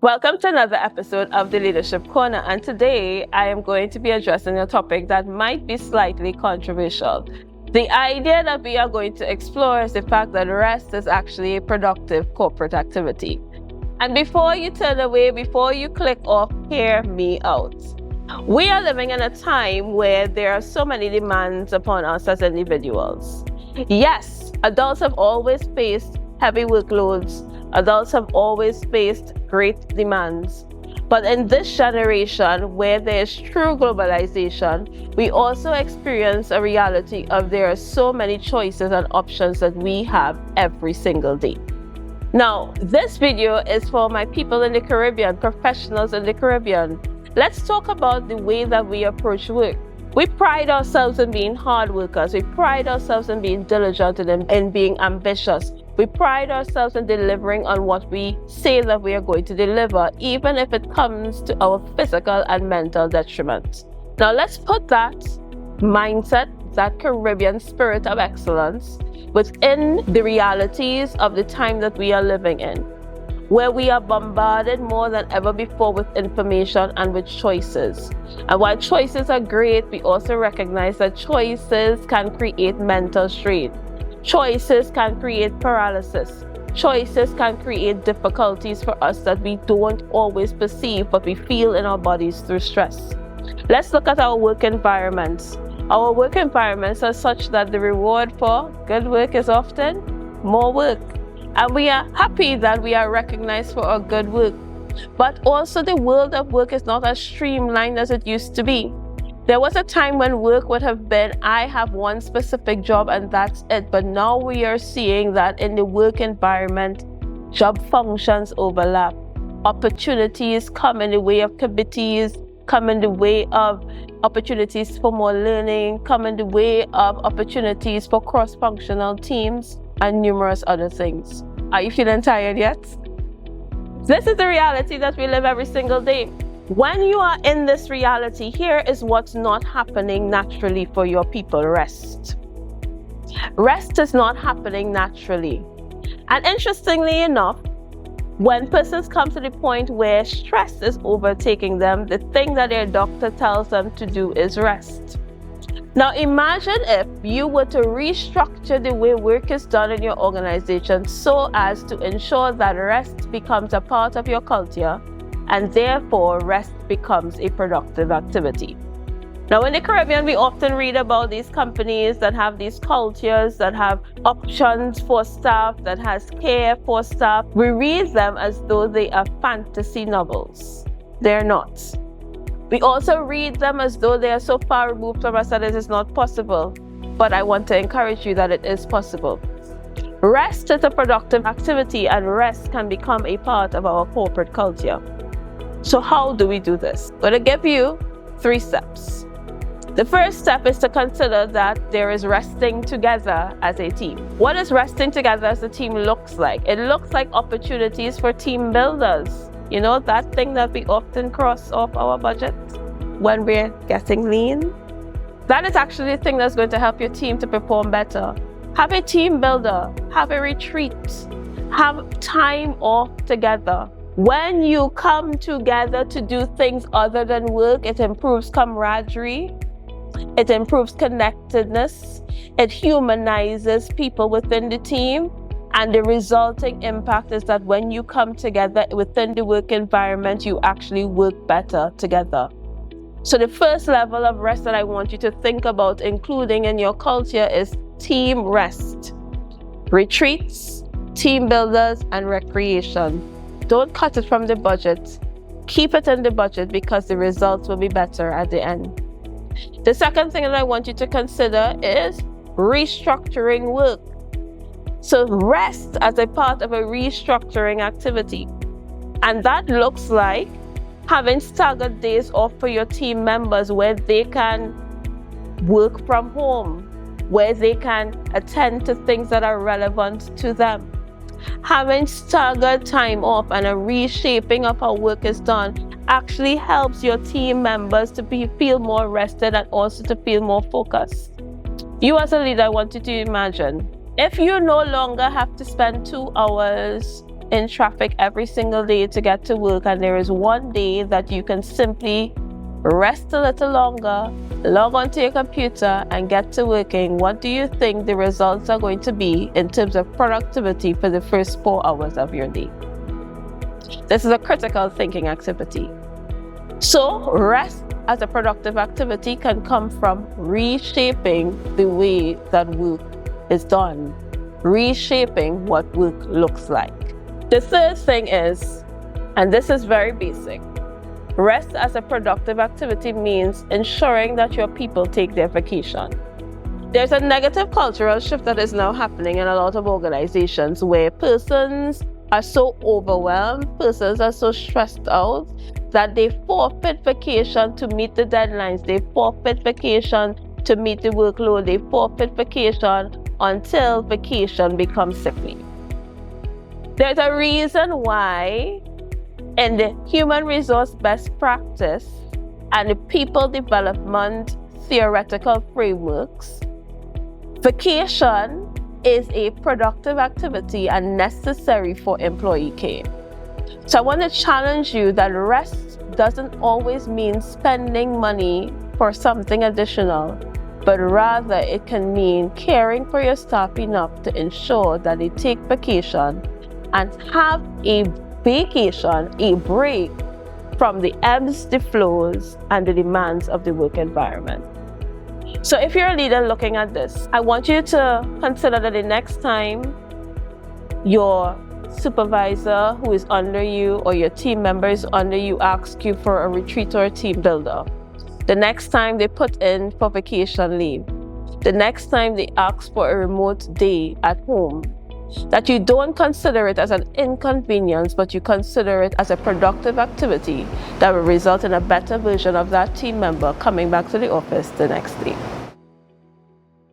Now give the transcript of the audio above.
Welcome to another episode of the Leadership Corner, and today I am going to be addressing a topic that might be slightly controversial. The idea that we are going to explore is the fact that rest is actually a productive corporate activity. And before you turn away, before you click off, hear me out. We are living in a time where there are so many demands upon us as individuals. Yes, adults have always faced heavy workloads. Adults have always faced great demands. But in this generation, where there is true globalization, we also experience a reality of there are so many choices and options that we have every single day. Now, this video is for my people in the Caribbean, professionals in the Caribbean. Let's talk about the way that we approach work. We pride ourselves in being hard workers. We pride ourselves in being diligent and in being ambitious. We pride ourselves in delivering on what we say that we are going to deliver, even if it comes to our physical and mental detriment. Now let's put that mindset, that Caribbean spirit of excellence, within the realities of the time that we are living in, where we are bombarded more than ever before with information and with choices. And while choices are great, we also recognize that choices can create mental strain. Choices can create paralysis. Choices can create difficulties for us that we don't always perceive, but we feel in our bodies through stress. Let's look at our work environments. Our work environments are such that the reward for good work is often more work. And we are happy that we are recognized for our good work. But also the world of work is not as streamlined as it used to be. There was a time when work would have been, I have one specific job and that's it. But now we are seeing that in the work environment, job functions overlap. Opportunities come in the way of committees, come in the way of opportunities for more learning, come in the way of opportunities for cross-functional teams, and numerous other things. Are you feeling tired yet? This is the reality that we live every single day. When you are in this reality, here is what's not happening naturally for your people: rest. Rest is not happening naturally. And interestingly enough, when persons come to the point where stress is overtaking them, the thing that their doctor tells them to do is rest. Now imagine if you were to restructure the way work is done in your organization so as to ensure that rest becomes a part of your culture, and therefore rest becomes a productive activity. Now in the Caribbean, we often read about these companies that have these cultures, that have options for staff, that has care for staff. We read them as though they are fantasy novels. They're not. We also read them as though they are so far removed from us that it is not possible. But I want to encourage you that it is possible. Rest is a productive activity, and rest can become a part of our corporate culture. So how do we do this? I'm going to give you 3 steps. The first step is to consider that there is resting together as a team. What does resting together as a team looks like? It looks like opportunities for team builders. You know, that thing that we often cross off our budget when we're getting lean? That is actually the thing that's going to help your team to perform better. Have a team builder, have a retreat, have time off together. When you come together to do things other than work, it improves camaraderie, it improves connectedness, it humanizes people within the team. And the resulting impact is that when you come together within the work environment, you actually work better together. So the first level of rest that I want you to think about including in your culture is team rest. Retreats, team builders, and recreation. Don't cut it from the budget. Keep it in the budget because the results will be better at the end. The second thing that I want you to consider is restructuring work. So rest as a part of a restructuring activity. And that looks like having staggered days off for your team members where they can work from home, where they can attend to things that are relevant to them. Having staggered time off and a reshaping of how work is done actually helps your team members to feel more rested and also to feel more focused. You as a leader, I want you to imagine if you no longer have to spend 2 hours in traffic every single day to get to work, and there is one day that you can simply rest a little longer, log onto your computer and get to working, what do you think the results are going to be in terms of productivity for the first 4 hours of your day? This is a critical thinking activity. So rest as a productive activity can come from reshaping the way that work is done, reshaping what work looks like. The third thing is, and this is very basic, rest as a productive activity means ensuring that your people take their vacation. There's a negative cultural shift that is now happening in a lot of organizations where persons are so overwhelmed, persons are so stressed out that they forfeit vacation to meet the deadlines, they forfeit vacation to meet the workload, they forfeit vacation until vacation becomes sick leave. There's a reason why in the human resource best practice and the people development theoretical frameworks, vacation is a productive activity and necessary for employee care. So I want to challenge you that rest doesn't always mean spending money for something additional, but rather it can mean caring for your staff enough to ensure that they take vacation and have a vacation, a break from the ebbs, the flows, and the demands of the work environment. So if you're a leader looking at this, I want you to consider that the next time your supervisor who is under you or your team members under you ask you for a retreat or a team builder, the next time they put in for vacation leave, the next time they ask for a remote day at home, that you don't consider it as an inconvenience, but you consider it as a productive activity that will result in a better version of that team member coming back to the office the next day.